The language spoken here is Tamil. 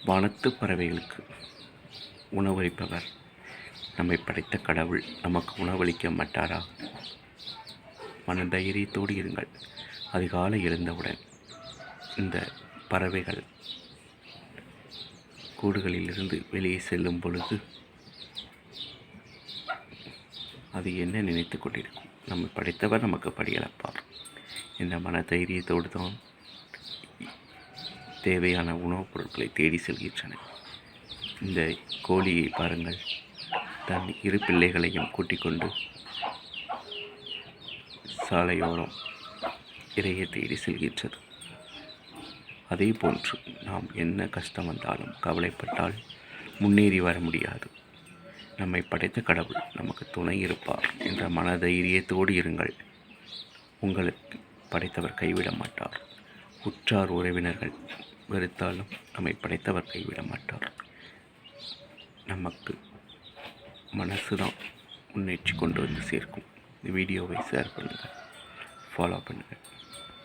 வானத்து பறவைகளுக்கு உணவளிப்பவர் நம்மை படைத்த கடவுள் நமக்கு உணவளிக்க மாட்டாரா? மனதைரியத்தோடு இருங்கள். அதிகாலை எழுந்தவுடன் இந்த பறவைகள் கூடுகளிலிருந்து வெளியே செல்லும் பொழுது அது என்ன நினைத்து கொண்டிருக்கும்? நம்மை படைத்தவர் நமக்கு படியளப்பார். இந்த மனதைரியத்தோடு தான் தேவையான உணவுப் பொருட்களை தேடி செல்கின்றன. இந்த கோழியை பாருங்கள், தன் இரு பிள்ளைகளையும் கூட்டிக் கொண்டு சாலையோரம் இரையை தேடி செல்கின்றது. அதே போன்று நாம் என்ன கஷ்டம் வந்தாலும் கவலைப்பட்டால் முன்னேறி வர முடியாது. நம்மை படைத்த கடவுள் நமக்கு துணை இருப்பார் என்ற மனதைரியத்தோடு இருங்கள். உங்களுக்கு படைத்தவர் கைவிட மாட்டார். உற்றார் உறவினர்கள் வெறுத்தாலும் நம்மை படைத்தவர் கைவிட மாட்டார். நமக்கு மனசு தான் முன்னேற்றி கொண்டு வந்து சேர்க்கும். இந்த வீடியோவை ஷேர் பண்ணுங்கள், ஃபாலோ பண்ணுங்கள்.